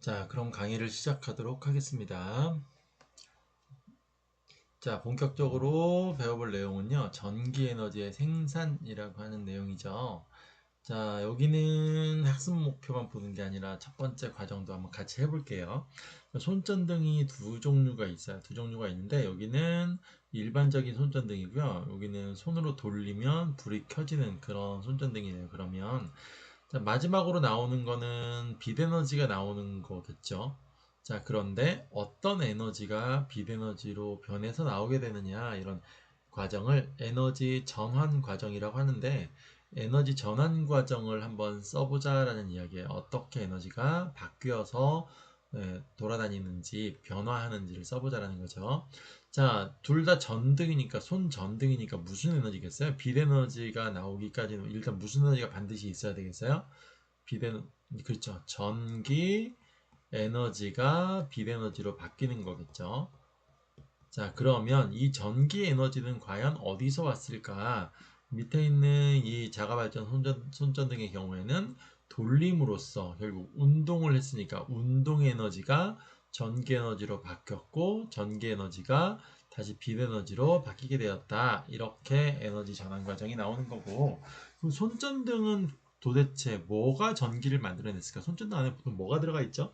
자, 그럼 강의를 시작하도록 하겠습니다. 자, 본격적으로 배워볼 내용은요, 전기 에너지의 생산이라고 하는 내용이죠. 자, 여기는 학습 목표만 보는 게 아니라 첫 번째 과정도 한번 같이 해볼게요. 손전등이 두 종류가 있어요. 두 종류가 있는데, 여기는 일반적인 손전등이고요. 여기는 손으로 돌리면 불이 켜지는 그런 손전등이네요. 그러면 자, 마지막으로 나오는 거는 빛에너지가 나오는 거겠죠. 자, 그런데 어떤 에너지가 빛에너지로 변해서 나오게 되느냐, 이런 과정을 에너지 전환 과정이라고 하는데, 에너지 전환 과정을 한번 써보자라는 이야기예요. 어떻게 에너지가 바뀌어서 돌아다니는지, 변화하는지를 써보자라는 거죠. 자, 둘 다 전등이니까, 손 전등이니까 무슨 에너지겠어요? 빛 에너지가 나오기까지는 일단 무슨 에너지가 반드시 있어야 되겠어요? 빛 에너, 그렇죠. 전기 에너지가 빛 에너지로 바뀌는 거겠죠. 자, 그러면 이 전기 에너지는 과연 어디서 왔을까? 밑에 있는 이 자가발전 손전등의 경우에는 돌림으로써 결국 운동을 했으니까 운동 에너지가 전기 에너지로 바뀌었고 전기 에너지가 다시 빛 에너지로 바뀌게 되었다. 이렇게 에너지 전환 과정이 나오는 거고, 그럼 손전등은 도대체 뭐가 전기를 만들어냈을까? 손전등 안에 보통 뭐가 들어가 있죠?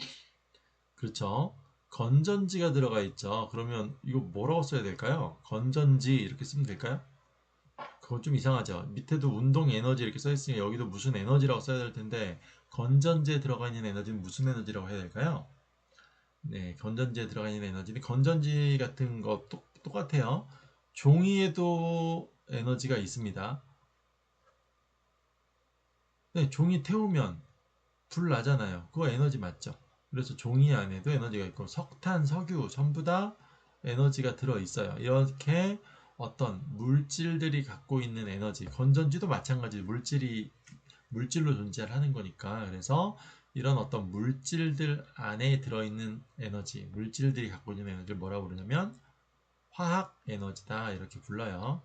그렇죠. 건전지가 들어가 있죠. 그러면 이거 뭐라고 써야 될까요? 건전지 이렇게 쓰면 될까요? 그거 좀 이상하죠. 밑에도 운동 에너지 이렇게 써 있으니 여기도 무슨 에너지라고 써야 될 텐데, 건전지에 들어가 있는 에너지는 무슨 에너지라고 해야 될까요? 네, 건전지에 들어가 있는 에너지는 건전지 같은 거 똑같아요. 종이에도 에너지가 있습니다. 네, 종이 태우면 불 나잖아요. 그거 에너지 맞죠? 그래서 종이 안에도 에너지가 있고 석탄, 석유 전부 다 에너지가 들어 있어요. 이렇게 어떤 물질들이 갖고 있는 에너지, 건전지도 마찬가지 물질로 존재하는 거니까. 그래서 이런 어떤 물질들 안에 들어있는 에너지, 물질들이 갖고 있는 에너지를 뭐라고 부르냐면 화학 에너지다 이렇게 불러요.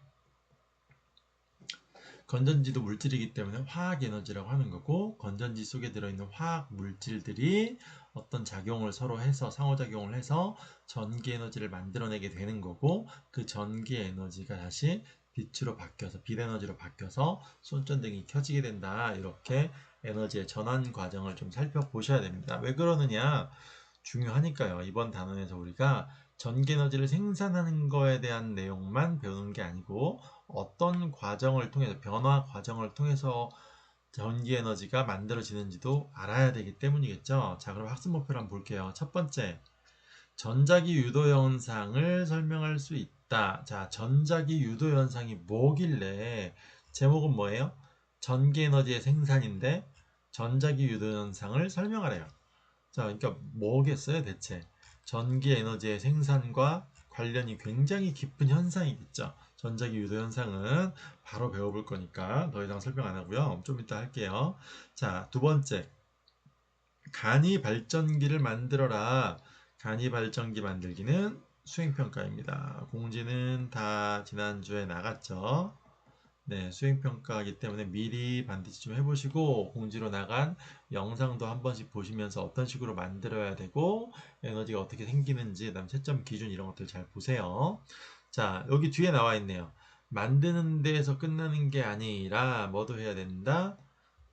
건전지도 물질이기 때문에 화학 에너지라고 하는 거고, 건전지 속에 들어있는 화학 물질들이 어떤 작용을 서로 해서 상호작용을 해서 전기 에너지를 만들어내게 되는 거고, 그 전기 에너지가 다시 빛으로 바뀌어서 빛 에너지로 바뀌어서 손전등이 켜지게 된다. 이렇게 에너지의 전환 과정을 좀 살펴보셔야 됩니다. 왜 그러느냐? 중요하니까요. 이번 단원에서 우리가 전기 에너지를 생산하는 거에 대한 내용만 배우는 게 아니고, 어떤 과정을 통해서 변화 과정을 통해서 전기 에너지가 만들어지는지도 알아야 되기 때문이겠죠. 자, 그럼 학습 목표를 한번 볼게요. 첫 번째, 전자기 유도 현상을 설명할 수 있다. 자, 전자기 유도 현상이 뭐길래, 제목은 뭐예요? 전기 에너지의 생산인데 전자기 유도 현상을 설명하래요. 자, 그러니까 뭐겠어요, 대체? 전기 에너지의 생산과 관련이 굉장히 깊은 현상이겠죠. 전자기 유도 현상은 바로 배워볼 거니까 더 이상 설명 안 하고요. 좀 이따 할게요. 자, 두 번째. 간이 발전기를 만들어라. 간이 발전기 만들기는 수행평가입니다. 공지는 다 지난주에 나갔죠. 네, 수행평가이기 때문에 미리 반드시 좀 해보시고, 공지로 나간 영상도 한 번씩 보시면서 어떤 식으로 만들어야 되고 에너지가 어떻게 생기는지, 그다음 채점 기준 이런 것들 잘 보세요. 자, 여기 뒤에 나와 있네요. 만드는 데에서 끝나는 게 아니라 뭐도 해야 된다?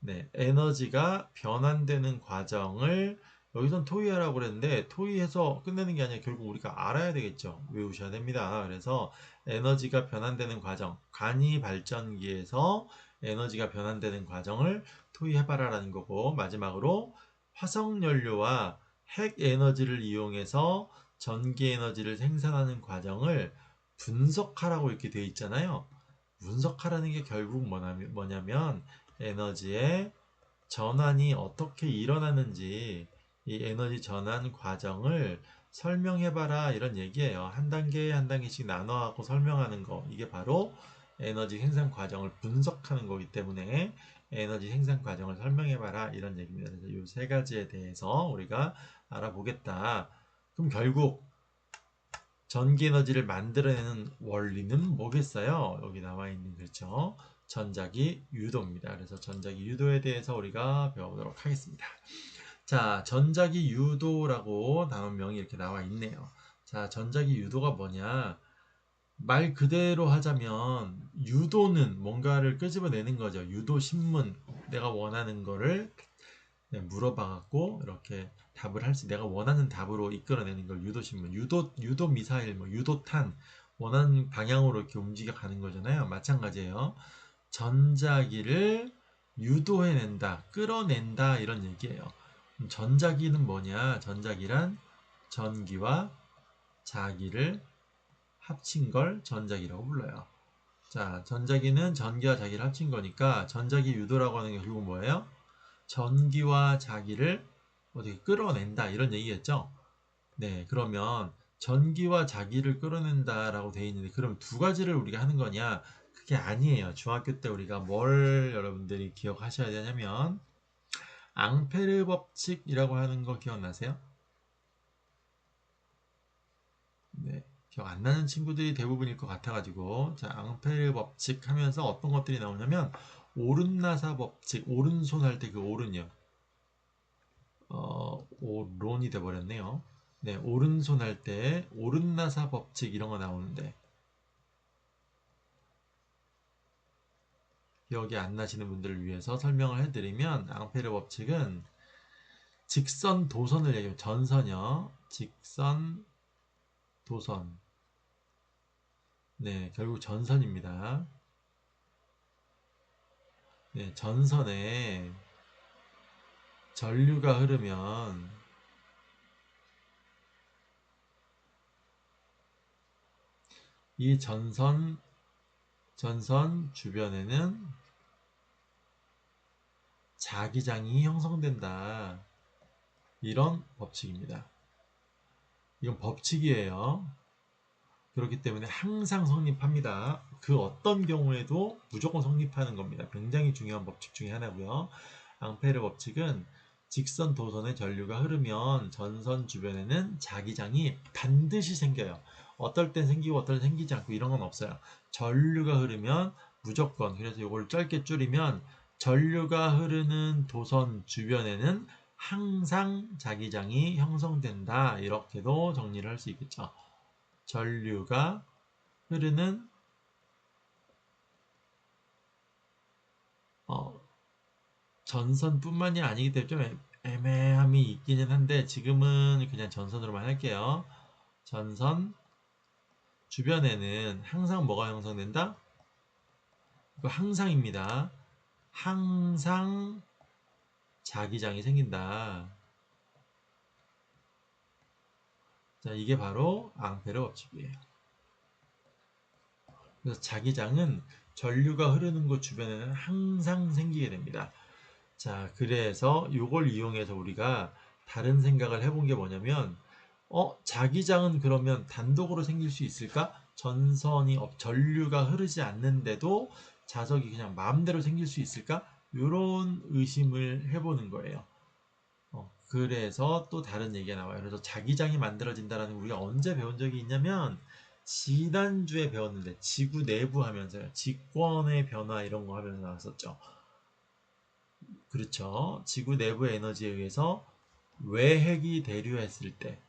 네, 에너지가 변환되는 과정을, 여기선 토의하라고 그랬는데 토의해서 끝내는 게 아니라 결국 우리가 알아야 되겠죠. 외우셔야 됩니다. 그래서 에너지가 변환되는 과정, 간이 발전기에서 에너지가 변환되는 과정을 토의해봐라라는 거고, 마지막으로 화석연료와 핵 에너지를 이용해서 전기 에너지를 생산하는 과정을 분석하라고 이렇게 되어 있잖아요. 분석하라는 게 결국 뭐냐면 에너지의 전환이 어떻게 일어나는지, 이 에너지 전환 과정을 설명해봐라 이런 얘기예요. 한 단계 한 단계씩 나눠갖고 설명하는 거, 이게 바로 에너지 생산 과정을 분석하는 거기 때문에 에너지 생산 과정을 설명해봐라 이런 얘기입니다. 그래서 이 세 가지에 대해서 우리가 알아보겠다. 그럼 결국 전기 에너지를 만들어내는 원리는 뭐겠어요? 여기 나와 있는, 그렇죠? 전자기 유도입니다. 그래서 전자기 유도에 대해서 우리가 배워보도록 하겠습니다. 자, 전자기 유도라고 단원명이 이렇게 나와 있네요. 자, 전자기 유도가 뭐냐? 말 그대로 하자면 유도는 뭔가를 끄집어내는 거죠. 유도 신문, 내가 원하는 거를 물어봐 갖고 이렇게 답을 할 수, 내가 원하는 답으로 이끌어내는 걸 유도 신문, 유도 미사일, 뭐 유도탄 원하는 방향으로 이렇게 움직여 가는 거잖아요. 마찬가지예요. 전자기를 유도해낸다, 끌어낸다 이런 얘기예요. 전자기는 뭐냐? 전자기란 전기와 자기를 합친 걸 전자기라고 불러요. 자, 전자기는 전기와 자기를 합친 거니까 전자기 유도라고 하는 게 결국 뭐예요? 전기와 자기를 어떻게 끌어낸다 이런 얘기겠죠? 네, 그러면 전기와 자기를 끌어낸다라고 돼 있는데 그럼 두 가지를 우리가 하는 거냐? 그게 아니에요. 중학교 때 우리가 뭘 여러분들이 기억하셔야 되냐면 앙페르 법칙이라고 하는 거 기억나세요? 네, 기억 안 나는 친구들이 대부분일 것 같아가지고 자, 앙페르 법칙 하면서 어떤 것들이 나오냐면 오른나사 법칙, 오른손 할 때 그 오른이요. 오론이 돼버렸네요. 네, 오른손 할 때 오른나사 법칙 이런 거 나오는데 기억이 안 나시는 분들을 위해서 설명을 해드리면 앙페르 법칙은 직선 도선을 얘기해요. 전선이요. 직선 도선. 네, 결국 전선입니다. 네, 전선에 전류가 흐르면 이 전선 주변에는 자기장이 형성된다. 이런 법칙입니다. 이건 법칙이에요. 그렇기 때문에 항상 성립합니다. 그 어떤 경우에도 무조건 성립하는 겁니다. 굉장히 중요한 법칙 중에 하나고요. 앙페르 법칙은 직선 도선의 전류가 흐르면 전선 주변에는 자기장이 반드시 생겨요. 어떨 땐 생기고 어떨 땐 생기지 않고 이런 건 없어요. 전류가 흐르면 무조건, 그래서 이걸 짧게 줄이면 전류가 흐르는 도선 주변에는 항상 자기장이 형성된다. 이렇게도 정리를 할 수 있겠죠. 전류가 흐르는 어, 전선뿐만이 아니기 때문에 좀 애매함이 있기는 한데 지금은 그냥 전선으로만 할게요. 전선 주변에는 항상 뭐가 형성된다? 이거 항상입니다. 항상 자기장이 생긴다. 자, 이게 바로 앙페르 법칙이에요. 그래서 자기장은 전류가 흐르는 곳 주변에는 항상 생기게 됩니다. 자, 그래서 이걸 이용해서 우리가 다른 생각을 해본 게 뭐냐면, 자기장은 그러면 단독으로 생길 수 있을까? 전류가 흐르지 않는데도 자석이 그냥 마음대로 생길 수 있을까? 이런 의심을 해보는 거예요. 그래서 또 다른 얘기가 나와요. 그래서 자기장이 만들어진다는 우리가 언제 배운 적이 있냐면, 지난주에 배웠는데, 지구 내부 하면서요. 직권의 변화 이런 거 하면서 나왔었죠. 그렇죠. 지구 내부 에너지에 의해서 외핵이 대류했을 때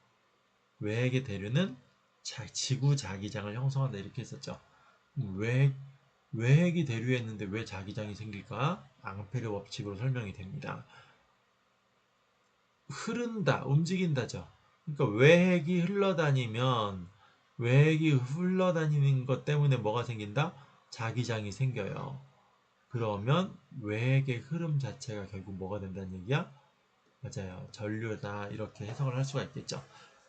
외핵의 대류는 지구 자기장을 형성한다 이렇게 했었죠. 외핵, 외핵이 대류했는데 왜 자기장이 생길까? 앙페르 법칙으로 설명이 됩니다. 흐른다, 움직인다죠. 그러니까 외핵이 흘러다니는 것 때문에 뭐가 생긴다? 자기장이 생겨요. 그러면 외핵의 흐름 자체가 결국 뭐가 된다는 얘기야? 맞아요. 전류다 이렇게 해석을 할 수가 있겠죠.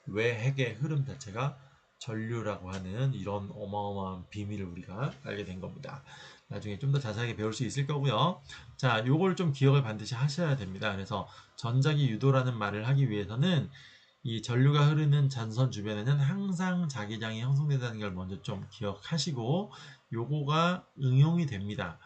외핵의 흐름 자체가 전류라고 하는 이런 어마어마한 비밀을 우리가 알게 된 겁니다. 나중에 좀 더 자세하게 배울 수 있을 거고요. 자, 요걸 좀 기억을 반드시 하셔야 됩니다. 그래서 전자기 유도라는 말을 하기 위해서는 이 전류가 흐르는 전선 주변에는 항상 자기장이 형성된다는 걸 먼저 좀 기억하시고 요거가 응용이 됩니다.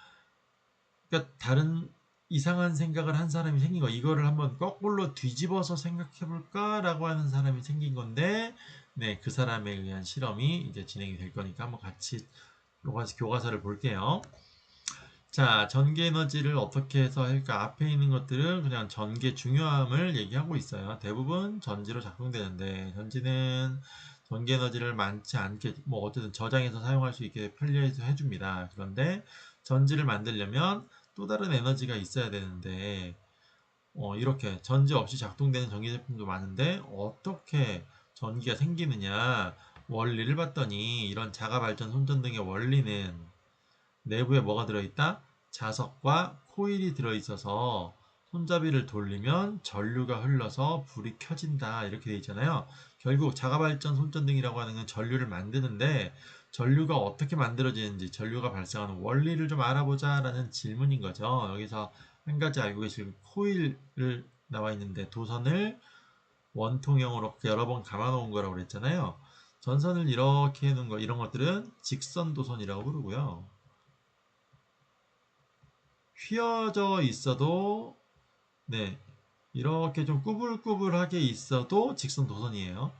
그러니까 다른 이상한 생각을 한 사람이 생긴 거 이거를 한번 거꾸로 뒤집어서 생각해 볼까라고 하는 사람이 생긴 건데 네, 그 사람에 의한 실험이 이제 진행이 될 거니까 한번 같이 교과서를 볼게요. 자, 전기 에너지를 어떻게 해서 할까? 앞에 있는 것들은 그냥 전기의 중요함을 얘기하고 있어요. 대부분 전지로 작동되는데, 전지는 전기 에너지를 많지 않게, 뭐, 어쨌든 저장해서 사용할 수 있게 편리해서 해줍니다. 그런데 전지를 만들려면 또 다른 에너지가 있어야 되는데, 이렇게 전지 없이 작동되는 전기 제품도 많은데, 어떻게 전기가 생기느냐, 원리를 봤더니, 이런 자가 발전 손전 등의 원리는 내부에 뭐가 들어있다? 자석과 코일이 들어있어서 손잡이를 돌리면 전류가 흘러서 불이 켜진다. 이렇게 돼 있잖아요. 결국 자가발전 손전등이라고 하는 건 전류를 만드는데 전류가 어떻게 만들어지는지 전류가 발생하는 원리를 좀 알아보자라는 질문인 거죠. 여기서 한 가지 알고 계실 코일을 나와 있는데 도선을 원통형으로 여러 번 감아 놓은 거라고 그랬잖아요. 전선을 이렇게 해놓은 거 이런 것들은 직선 도선이라고 부르고요. 휘어져 있어도 네 이렇게 좀 꾸불꾸불하게 있어도 직선 도선이에요.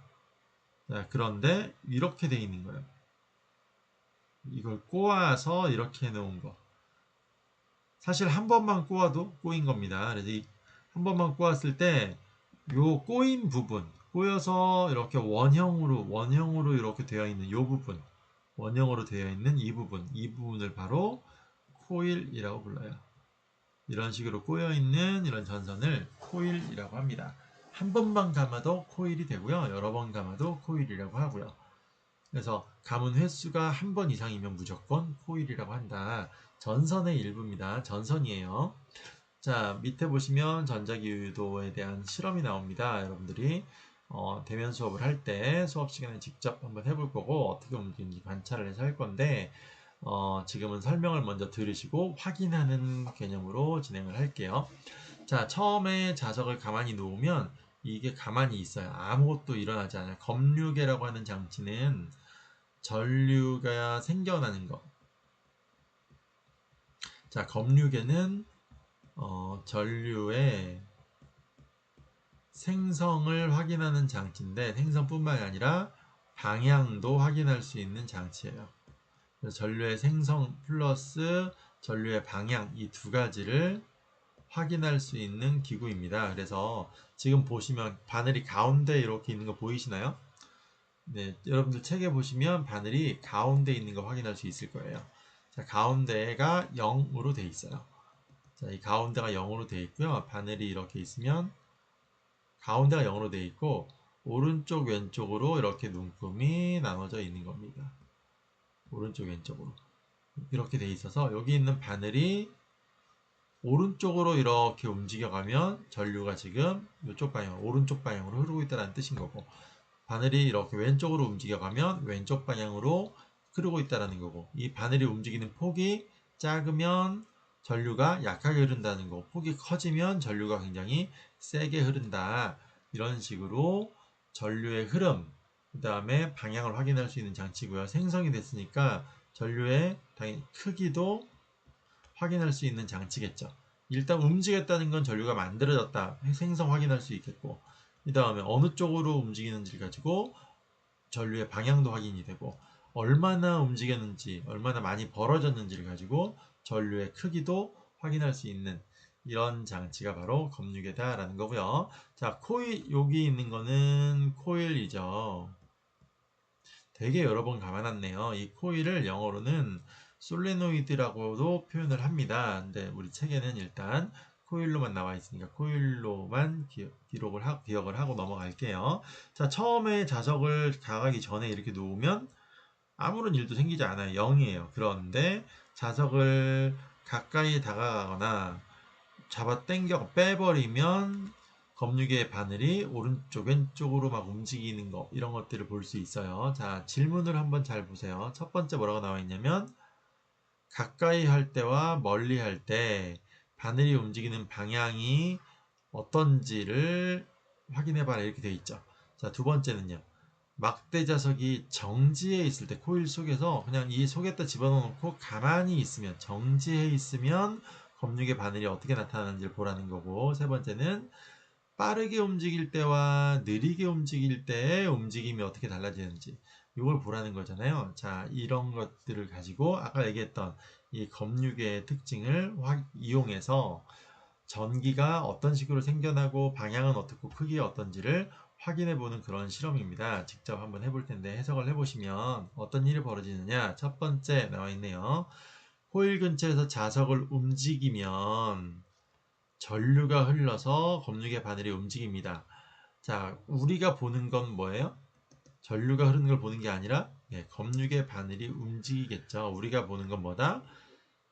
자, 그런데 이렇게 돼 있는 거예요. 이걸 꼬아서 이렇게 해놓은 거. 사실 한 번만 꼬아도 꼬인 겁니다. 그래서 한 번만 꼬았을 때 요 꼬인 부분, 꼬여서 이렇게 원형으로 이렇게 되어 있는 요 부분, 원형으로 되어 있는 이 부분을 바로 코일이라고 불러요. 이런 식으로 꼬여있는 이런 전선을 코일이라고 합니다. 한 번만 감아도 코일이 되고요. 여러 번 감아도 코일이라고 하고요. 그래서 감은 횟수가 한 번 이상이면 무조건 코일이라고 한다. 전선의 일부입니다. 전선이에요. 자, 밑에 보시면 전자기유도에 대한 실험이 나옵니다. 여러분들이 대면 수업을 할 때 수업 시간에 직접 한번 해볼 거고 어떻게 움직이는지 관찰을 해서 할 건데 지금은 설명을 먼저 들으시고 확인하는 개념으로 진행을 할게요. 자, 처음에 자석을 가만히 놓으면 이게 가만히 있어요. 아무것도 일어나지 않아요. 검류계라고 하는 장치는 전류가 생겨나는 것. 자, 검류계는 전류의 생성을 확인하는 장치인데 생성뿐만이 아니라 방향도 확인할 수 있는 장치예요. 그래서 전류의 생성 플러스 전류의 방향 이 두 가지를 확인할 수 있는 기구입니다. 그래서 지금 보시면 바늘이 가운데 이렇게 있는 거 보이시나요? 네, 여러분들 책에 보시면 바늘이 가운데 있는 거 확인할 수 있을 거예요. 자, 가운데가 0으로 돼 있어요. 자, 이 가운데가 0으로 돼 있고요. 바늘이 이렇게 있으면 가운데가 0으로 돼 있고 오른쪽 왼쪽으로 이렇게 눈금이 나눠져 있는 겁니다. 오른쪽 왼쪽으로 이렇게 돼 있어서 여기 있는 바늘이 오른쪽으로 이렇게 움직여가면 전류가 지금 이쪽 방향, 오른쪽 방향으로 흐르고 있다는 뜻인 거고 바늘이 이렇게 왼쪽으로 움직여가면 왼쪽 방향으로 흐르고 있다는 거고 이 바늘이 움직이는 폭이 작으면 전류가 약하게 흐른다는 거고 폭이 커지면 전류가 굉장히 세게 흐른다. 이런 식으로 전류의 흐름, 그 다음에 방향을 확인할 수 있는 장치고요. 생성이 됐으니까 전류의 당연히 크기도 확인할 수 있는 장치겠죠. 일단 움직였다는 건 전류가 만들어졌다. 생성 확인할 수 있겠고 그 다음에 어느 쪽으로 움직이는지를 가지고 전류의 방향도 확인이 되고 얼마나 움직였는지 얼마나 많이 벌어졌는지를 가지고 전류의 크기도 확인할 수 있는 이런 장치가 바로 검유계다라는 거고요. 자, 코일 여기 있는 거는 코일이죠. 되게 여러 번 감아놨네요. 이 코일을 영어로는 솔레노이드라고도 표현을 합니다. 근데 우리 책에는 일단 코일로만 나와 있으니까 코일로만 기억을 하고 넘어갈게요. 자, 처음에 자석을 가가기 전에 이렇게 놓으면 아무런 일도 생기지 않아요. 0이에요. 그런데 자석을 가까이 다가가거나 잡아 당겨 빼버리면 검유계 바늘이 오른쪽 왼쪽으로 막 움직이는 거 이런 것들을 볼 수 있어요. 자, 질문을 한번 잘 보세요. 첫 번째 뭐라고 나와 있냐면 가까이 할 때와 멀리 할 때 바늘이 움직이는 방향이 어떤지를 확인해 봐라 이렇게 되어 있죠. 자, 두 번째는요. 막대 자석이 정지해 있을 때 코일 속에서 그냥 이 속에다 집어넣고 가만히 있으면 정지해 있으면 검유계 바늘이 어떻게 나타나는지를 보라는 거고 세 번째는 빠르게 움직일 때와 느리게 움직일 때의 움직임이 어떻게 달라지는지 이걸 보라는 거잖아요. 자, 이런 것들을 가지고 아까 얘기했던 이 검유계의 특징을 이용해서 전기가 어떤 식으로 생겨나고 방향은 어떻고 크기가 어떤지를 확인해 보는 그런 실험입니다. 직접 한번 해볼 텐데 해석을 해보시면 어떤 일이 벌어지느냐. 첫 번째 나와 있네요. 코일 근처에서 자석을 움직이면 전류가 흘러서 검유계 바늘이 움직입니다. 자, 우리가 보는 건 뭐예요? 전류가 흐르는 걸 보는 게 아니라 검유계 바늘이 움직이겠죠. 우리가 보는 건 뭐다?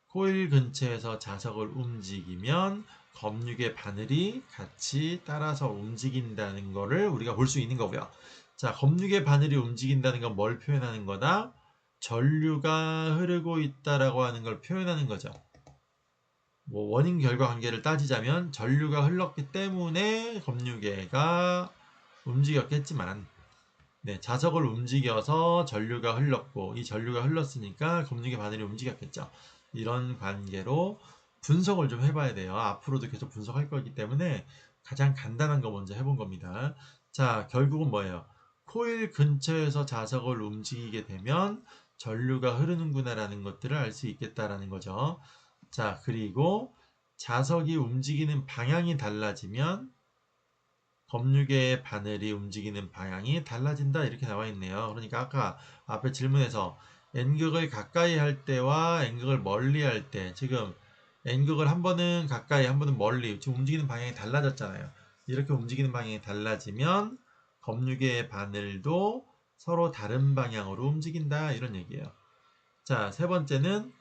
코일 근처에서 자석을 움직이면 검유계 바늘이 같이 따라서 움직인다는 것을 우리가 볼 수 있는 거고요. 자, 검유계 바늘이 움직인다는 건 뭘 표현하는 거다? 전류가 흐르고 있다라고 하는 걸 표현하는 거죠. 뭐 원인 결과 관계를 따지자면 전류가 흘렀기 때문에 검유계가 움직였겠지만 자석을 움직여서 전류가 흘렀고 이 전류가 흘렀으니까 검유계 바늘이 움직였겠죠. 이런 관계로 분석을 좀 해봐야 돼요. 앞으로도 계속 분석할 거기 때문에 가장 간단한 거 먼저 해본 겁니다. 자, 결국은 뭐예요? 코일 근처에서 자석을 움직이게 되면 전류가 흐르는구나라는 것들을 알 수 있겠다라는 거죠. 자, 그리고 자석이 움직이는 방향이 달라지면 검유계의 바늘이 움직이는 방향이 달라진다 이렇게 나와 있네요. 그러니까 아까 앞에 질문에서 N극을 가까이 할 때와 N극을 멀리 할 때 지금 N극을 한 번은 가까이 한 번은 멀리 지금 움직이는 방향이 달라졌잖아요. 이렇게 움직이는 방향이 달라지면 검유계의 바늘도 서로 다른 방향으로 움직인다 이런 얘기예요. 자, 세 번째는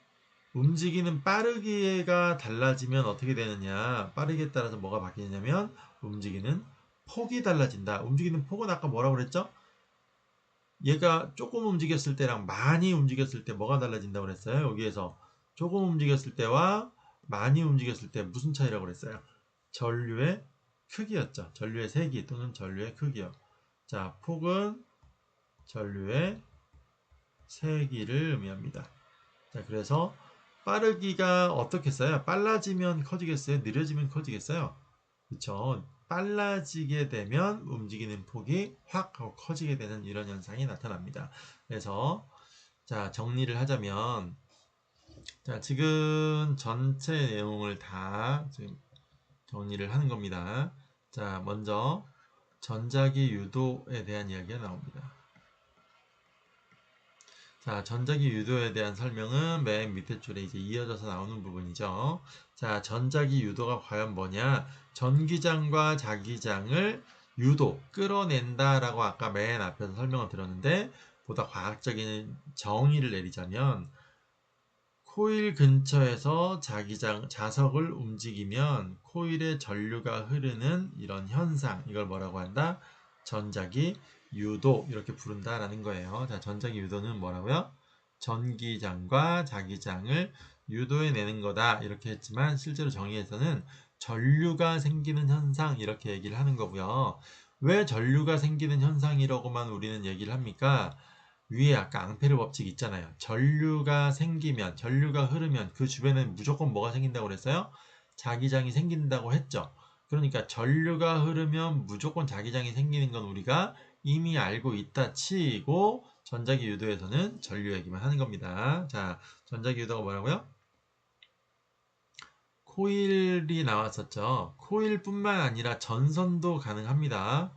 움직이는 빠르기가 달라지면 어떻게 되느냐. 빠르기에 따라서 뭐가 바뀌냐면 움직이는 폭이 달라진다. 움직이는 폭은 아까 뭐라고 그랬죠? 얘가 조금 움직였을 때랑 많이 움직였을 때 뭐가 달라진다고 그랬어요? 여기에서 조금 움직였을 때와 많이 움직였을 때 무슨 차이라고 그랬어요? 전류의 크기였죠. 전류의 세기 또는 전류의 크기요. 자, 폭은 전류의 세기를 의미합니다. 자, 그래서 빠르기가 어떻게 써요? 빨라지면 커지겠어요? 느려지면 커지겠어요? 그쵸? 빨라지게 되면 움직이는 폭이 확 하고 커지게 되는 이런 현상이 나타납니다. 그래서 자, 정리를 하자면 자, 지금 전체 내용을 다 지금 정리를 하는 겁니다. 자, 먼저 전자기 유도에 대한 이야기가 나옵니다. 자, 전자기 유도에 대한 설명은 맨 밑에 줄에 이제 이어져서 나오는 부분이죠. 자, 전자기 유도가 과연 뭐냐? 전기장과 자기장을 유도, 끌어낸다라고 아까 맨 앞에서 설명을 드렸는데, 보다 과학적인 정의를 내리자면, 코일 근처에서 자석을 움직이면 코일에 전류가 흐르는 이런 현상, 이걸 뭐라고 한다? 전자기 유도 이렇게 부른다라는 거예요. 자, 전자기 유도는 뭐라고요? 전기장과 자기장을 유도해 내는 거다 이렇게 했지만 실제로 정의에서는 전류가 생기는 현상 이렇게 얘기를 하는 거고요. 왜 전류가 생기는 현상이라고만 우리는 얘기를 합니까? 위에 아까 앙페르 법칙 있잖아요. 전류가 생기면, 전류가 흐르면 그 주변에 무조건 뭐가 생긴다고 그랬어요? 자기장이 생긴다고 했죠. 그러니까 전류가 흐르면 무조건 자기장이 생기는 건 우리가 이미 알고 있다 치고 전자기 유도에서는 전류 얘기만 하는 겁니다. 자, 전자기 유도가 뭐라고요? 코일이 나왔었죠. 코일뿐만 아니라 전선도 가능합니다.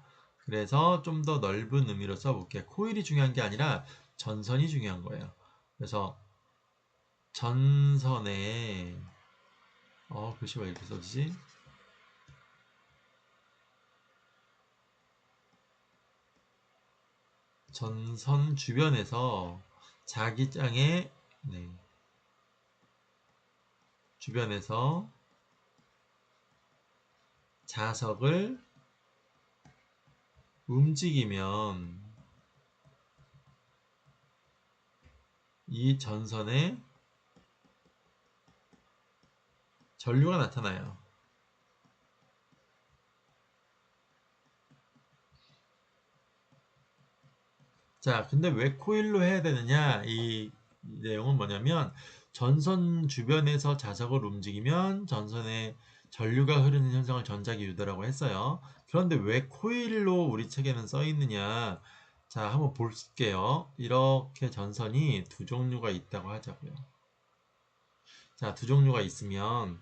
그래서 좀 더 넓은 의미로 써볼게. 코일이 중요한 게 아니라 전선이 중요한 거예요. 그래서 전선에 글씨 왜 이렇게 써지지? 전선 주변에서 자기장의 주변에서 자석을 움직이면 이 전선에 전류가 나타나요. 자, 근데 왜 코일로 해야 되느냐? 이 내용은 뭐냐면 전선 주변에서 자석을 움직이면 전선에 전류가 흐르는 현상을 전자기 유도라고 했어요. 그런데 왜 코일로 우리 책에는 써 있느냐? 자, 한번 볼게요. 이렇게 전선이 두 종류가 있다고 하자고요. 자, 두 종류가 있으면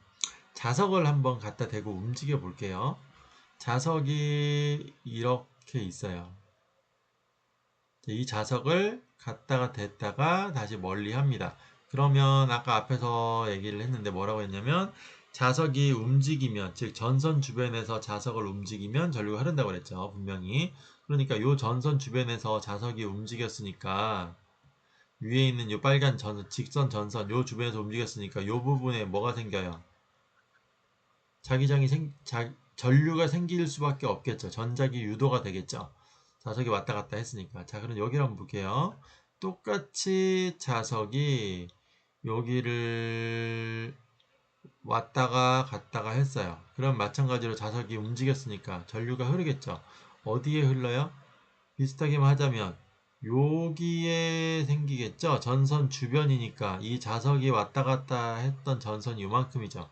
자석을 한번 갖다 대고 움직여 볼게요. 자석이 이렇게 있어요. 이 자석을 갖다가 댔다가 다시 멀리 합니다. 그러면 아까 앞에서 얘기를 했는데 뭐라고 했냐면 자석이 움직이면, 즉 전선 주변에서 자석을 움직이면 전류가 흐른다고 그랬죠. 분명히. 그러니까 이 전선 주변에서 자석이 움직였으니까 위에 있는 이 빨간 전선, 직선 전선 이 주변에서 움직였으니까 이 부분에 뭐가 생겨요? 전류가 생길 수밖에 없겠죠. 전자기 유도가 되겠죠. 자석이 왔다 갔다 했으니까. 자, 그럼 여기를 한번 볼게요. 똑같이 자석이 여기를 왔다가 갔다가 했어요. 그럼 마찬가지로 자석이 움직였으니까 전류가 흐르겠죠. 어디에 흘러요? 비슷하게만 하자면 여기에 생기겠죠. 전선 주변이니까 이 자석이 왔다 갔다 했던 전선이 요만큼이죠.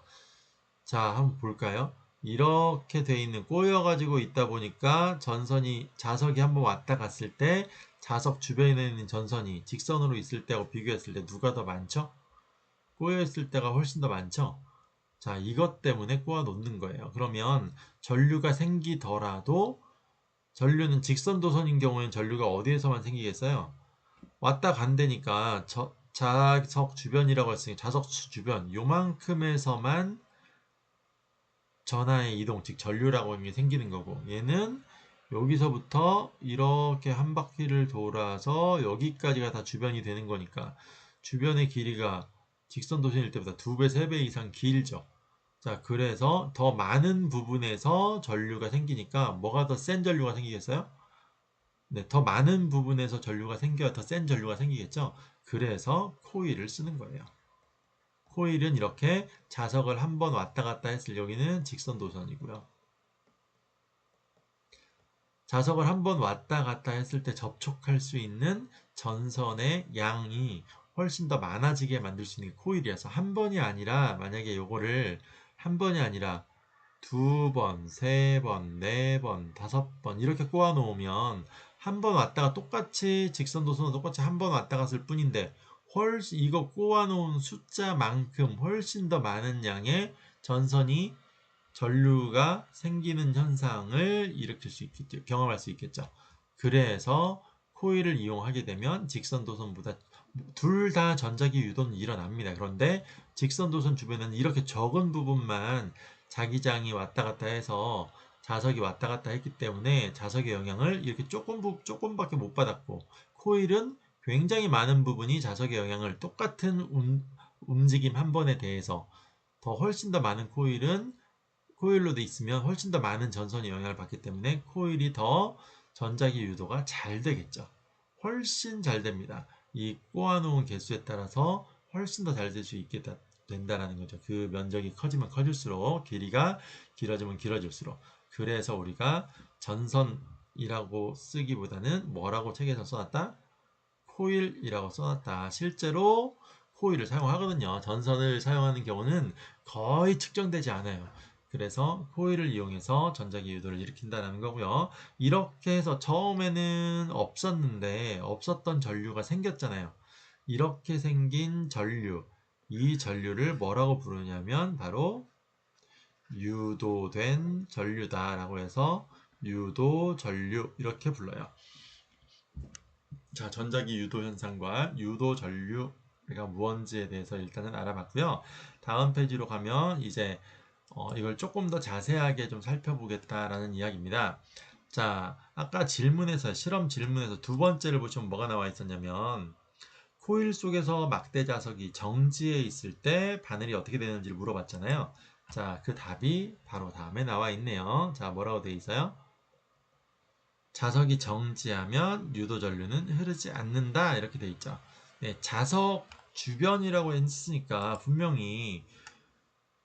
자, 한번 볼까요? 이렇게 돼 있는 꼬여가지고 있다 보니까 자석이 한번 왔다 갔을 때 자석 주변에 있는 전선이 직선으로 있을 때하고 비교했을 때 누가 더 많죠? 꼬여 있을 때가 훨씬 더 많죠? 자, 이것 때문에 꼬아 놓는 거예요. 그러면 전류가 생기더라도 전류는 직선 도선인 경우에는 전류가 어디에서만 생기겠어요? 왔다 간다니까 자석 주변이라고 했으니 자석 주변 요만큼에서만 전하의 이동, 즉 전류라고 하는 게 생기는 거고 얘는 여기서부터 이렇게 한 바퀴를 돌아서 여기까지가 다 주변이 되는 거니까 주변의 길이가 직선 도선일 때보다 2배, 3배 이상 길죠. 자, 그래서 더 많은 부분에서 전류가 생기니까 뭐가 더 센 전류가 생기겠어요? 네, 더 많은 부분에서 전류가 생겨야 더 센 전류가 생기겠죠. 그래서 코일을 쓰는 거예요. 코일은 이렇게 자석을 한번 왔다 갔다 했을 여기는 직선 도선이고요. 자석을 한번 왔다 갔다 했을 때 접촉할 수 있는 전선의 양이 훨씬 더 많아지게 만들 수 있는 게 코일이어서 한 번이 아니라 만약에 요거를 한 번이 아니라 두 번, 세 번, 네 번, 다섯 번 이렇게 꼬아 놓으면 한 번 왔다가 똑같이 직선 도선은 똑같이 한 번 왔다 갔을 뿐인데 훨씬 이거 꼬아 놓은 숫자만큼 훨씬 더 많은 양의 전선이 전류가 생기는 현상을 일으킬 수 있겠죠. 경험할 수 있겠죠. 그래서 코일을 이용하게 되면 직선 도선보다 둘 다 전자기 유도는 일어납니다. 그런데 직선 도선 주변에는 이렇게 적은 부분만 자기장이 왔다 갔다 해서 자석이 왔다 갔다 했기 때문에 자석의 영향을 이렇게 조금밖에 못 받았고 코일은 굉장히 많은 부분이 자석의 영향을 똑같은 움직임 한 번에 대해서 더 훨씬 더 많은 코일로 돼 있으면 훨씬 더 많은 전선이 영향을 받기 때문에 코일이 더 전자기 유도가 잘 되겠죠. 훨씬 잘 됩니다. 이 꼬아놓은 개수에 따라서 훨씬 더 잘 될 수 있게 된다라는 거죠. 그 면적이 커지면 커질수록 길이가 길어지면 길어질수록 그래서 우리가 전선이라고 쓰기보다는 뭐라고 책에서 써놨다? 코일이라고 써놨다. 실제로 코일을 사용하거든요. 전선을 사용하는 경우는 거의 측정되지 않아요. 그래서 코일을 이용해서 전자기 유도를 일으킨다는 거고요. 이렇게 해서 처음에는 없었는데 없었던 전류가 생겼잖아요. 이렇게 생긴 전류, 이 전류를 뭐라고 부르냐면 바로 유도된 전류다라고 해서 유도전류 이렇게 불러요. 자, 전자기 유도 현상과 유도 전류가 무언지에 대해서 일단은 알아봤고요. 다음 페이지로 가면 이제 이걸 조금 더 자세하게 좀 살펴보겠다라는 이야기입니다. 자, 아까 실험 질문에서 두 번째를 보시면 뭐가 나와 있었냐면 코일 속에서 막대 자석이 정지해 있을 때 바늘이 어떻게 되는지를 물어봤잖아요. 자, 그 답이 바로 다음에 나와 있네요. 자, 뭐라고 되어 있어요? 자석이 정지하면 유도전류는 흐르지 않는다 이렇게 돼 있죠. 네, 자석 주변이라고 했으니까 분명히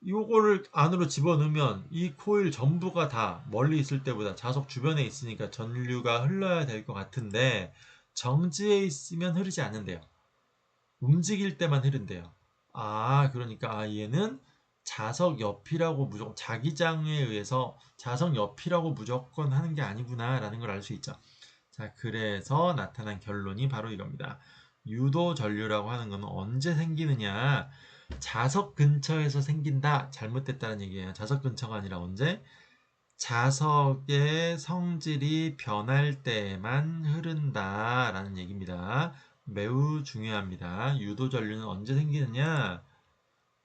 요거를 안으로 집어넣으면 이 코일 전부가 다 멀리 있을 때보다 자석 주변에 있으니까 전류가 흘러야 될 것 같은데 정지해 있으면 흐르지 않는데요. 움직일 때만 흐른대요. 그러니까 얘는 자석 옆이라고 무조건 자기장에 의해서 자석 옆이라고 무조건 하는 게 아니구나 라는 걸 알 수 있죠. 자, 그래서 나타난 결론이 바로 이겁니다. 유도 전류라고 하는 것은 언제 생기느냐? 자석 근처에서 생긴다. 잘못됐다는 얘기예요. 자석 근처가 아니라 언제? 자석의 성질이 변할 때만 흐른다라는 얘기입니다. 매우 중요합니다. 유도 전류는 언제 생기느냐?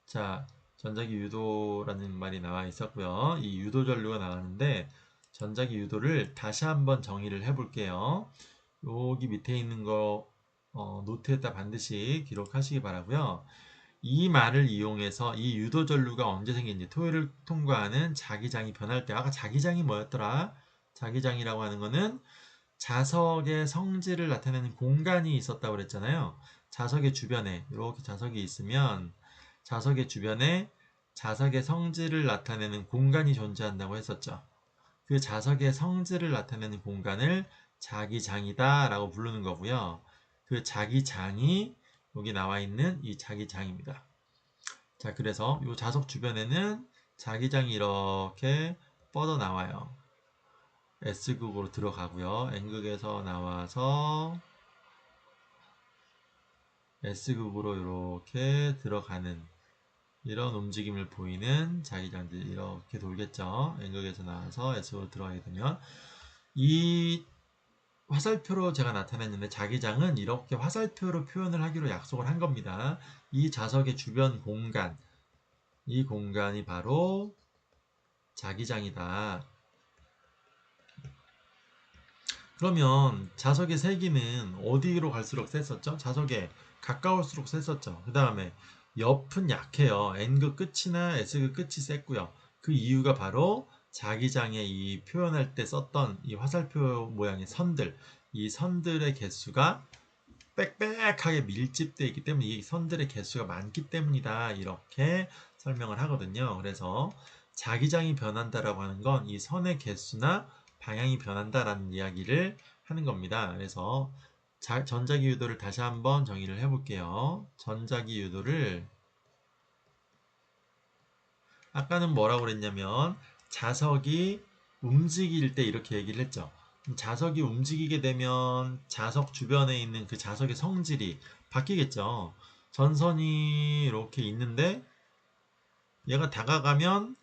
자, 전자기 유도라는 말이 나와 있었고요. 이 유도 전류가 나왔는데 전자기 유도를 다시 한번 정의를 해볼게요. 여기 밑에 있는 거 노트에다 반드시 기록하시기 바라고요. 이 말을 이용해서 이 유도 전류가 언제 생기는지 토요일을 통과하는 자기장이 변할 때 아까 자기장이 뭐였더라? 자기장이라고 하는 거는 자석의 성질을 나타내는 공간이 있었다고 그랬잖아요. 자석의 주변에 이렇게 자석이 있으면 자석의 주변에 자석의 성질을 나타내는 공간이 존재한다고 했었죠. 그 자석의 성질을 나타내는 공간을 자기장이다 라고 부르는 거고요. 그 자기장이 여기 나와 있는 이 자기장입니다. 자, 그래서 이 자석 주변에는 자기장이 이렇게 뻗어 나와요. S극으로 들어가고요. N극에서 나와서 S극으로 이렇게 들어가는 이런 움직임을 보이는 자기장들이 이렇게 돌겠죠. N극에서 나와서 S극으로 들어가게 되면 이 화살표로 제가 나타냈는데 자기장은 이렇게 화살표로 표현을 하기로 약속을 한 겁니다. 이 자석의 주변 공간, 이 공간이 바로 자기장이다. 그러면 자석의 세기는 어디로 갈수록 셌었죠? 자석에 가까울수록 셌었죠. 그 다음에 옆은 약해요. N극 끝이나 S극 끝이 셌고요. 그 이유가 바로 자기장에 이 표현할 때 썼던 이 화살표 모양의 선들, 이 선들의 개수가 빽빽하게 밀집되어 있기 때문에 이 선들의 개수가 많기 때문이다. 이렇게 설명을 하거든요. 그래서 자기장이 변한다라고 하는 건 이 선의 개수나 방향이 변한다라는 이야기를 하는 겁니다. 그래서 전자기 유도를 다시 한번 정의를 해볼게요. 전자기 유도를 아까는 뭐라고 그랬냐면 자석이 움직일 때 이렇게 얘기를 했죠. 자석이 움직이게 되면 자석 주변에 있는 그 자석의 성질이 바뀌겠죠. 전선이 이렇게 있는데 얘가 다가가면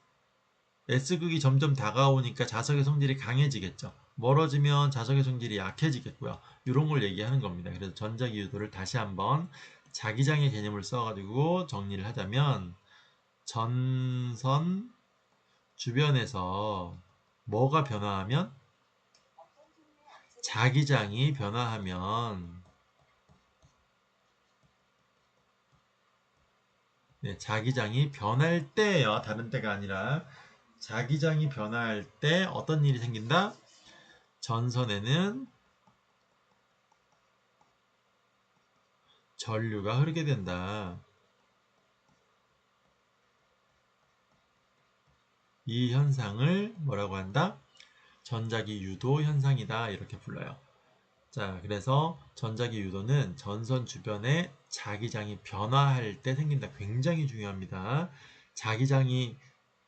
S극이 점점 다가오니까 자석의 성질이 강해지겠죠. 멀어지면 자석의 성질이 약해지겠고요. 이런 걸 얘기하는 겁니다. 그래서 전자기 유도를 다시 한번 자기장의 개념을 써가지고 정리를 하자면 전선 주변에서 뭐가 변화하면 자기장이 변화하면 네, 자기장이 변할 때예요. 다른 때가 아니라 자기장이 변화할 때 어떤 일이 생긴다? 전선에는 전류가 흐르게 된다. 이 현상을 뭐라고 한다? 전자기 유도 현상이다. 이렇게 불러요. 자, 그래서 전자기 유도는 전선 주변에 자기장이 변화할 때 생긴다. 굉장히 중요합니다. 자기장이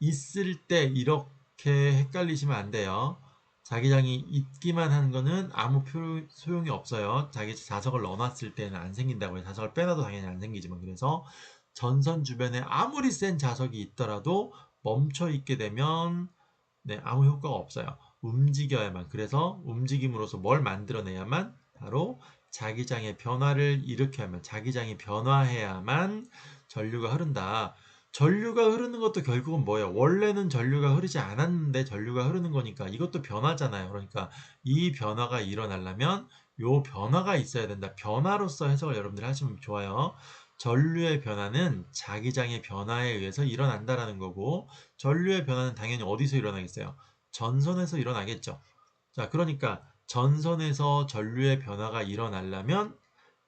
있을 때 이렇게 헷갈리시면 안 돼요. 자기장이 있기만 하는 거는 아무 소용이 없어요. 자기 자석을 넣어놨을 때는 안 생긴다고 해요. 자석을 빼놔도 당연히 안 생기지만 그래서 전선 주변에 아무리 센 자석이 있더라도 멈춰 있게 되면 네, 아무 효과가 없어요. 움직여야만. 그래서 움직임으로써 뭘 만들어내야만 바로 자기장의 변화를 일으켜야만 자기장이 변화해야만 전류가 흐른다. 전류가 흐르는 것도 결국은 뭐예요? 원래는 전류가 흐르지 않았는데 전류가 흐르는 거니까 이것도 변화잖아요. 그러니까 이 변화가 일어나려면 요 변화가 있어야 된다. 변화로서 해석을 여러분들이 하시면 좋아요. 전류의 변화는 자기장의 변화에 의해서 일어난다라는 거고 전류의 변화는 당연히 어디서 일어나겠어요? 전선에서 일어나겠죠. 자, 그러니까 전선에서 전류의 변화가 일어나려면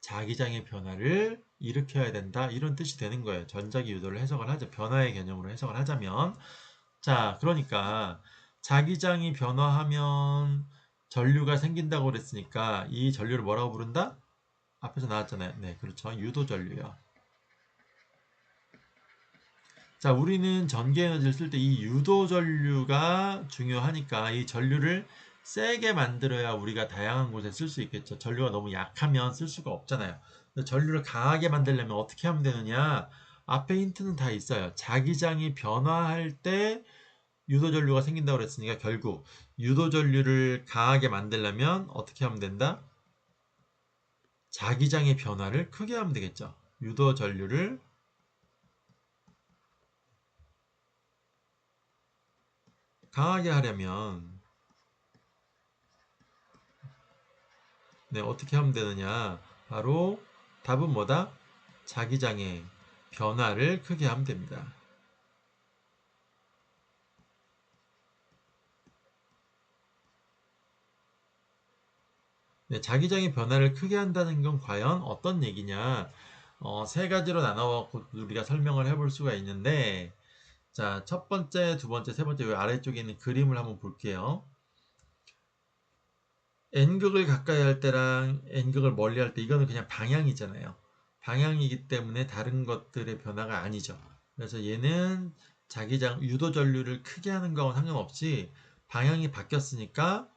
자기장의 변화를 일으켜야 된다. 이런 뜻이 되는 거예요. 전자기 유도를 해석을 하죠. 변화의 개념으로 해석을 하자면. 자, 그러니까 자기장이 변화하면 전류가 생긴다고 그랬으니까 이 전류를 뭐라고 부른다? 앞에서 나왔잖아요. 네, 그렇죠. 유도 전류요. 자, 우리는 전기 에너지를 쓸 때 이 유도 전류가 중요하니까 이 전류를 세게 만들어야 우리가 다양한 곳에 쓸 수 있겠죠. 전류가 너무 약하면 쓸 수가 없잖아요. 전류를 강하게 만들려면 어떻게 하면 되느냐? 앞에 힌트는 다 있어요. 자기장이 변화할 때 유도전류가 생긴다고 그랬으니까 결국 유도전류를 강하게 만들려면 어떻게 하면 된다? 자기장의 변화를 크게 하면 되겠죠. 유도전류를 강하게 하려면 네, 어떻게 하면 되느냐? 바로 답은 뭐다? 자기장의 변화를 크게 하면 됩니다. 네, 자기장의 변화를 크게 한다는 건 과연 어떤 얘기냐? 세 가지로 나눠갖고 우리가 설명을 해볼 수가 있는데, 자, 첫 번째, 두 번째, 세 번째, 이 아래쪽에 있는 그림을 한번 볼게요. N극을 가까이 할 때랑 N극을 멀리 할 때, 이거는 그냥 방향이잖아요. 방향이기 때문에 다른 것들의 변화가 아니죠. 그래서 얘는 자기장, 유도 전류를 크게 하는 거하고 상관없이 방향이 바뀌었으니까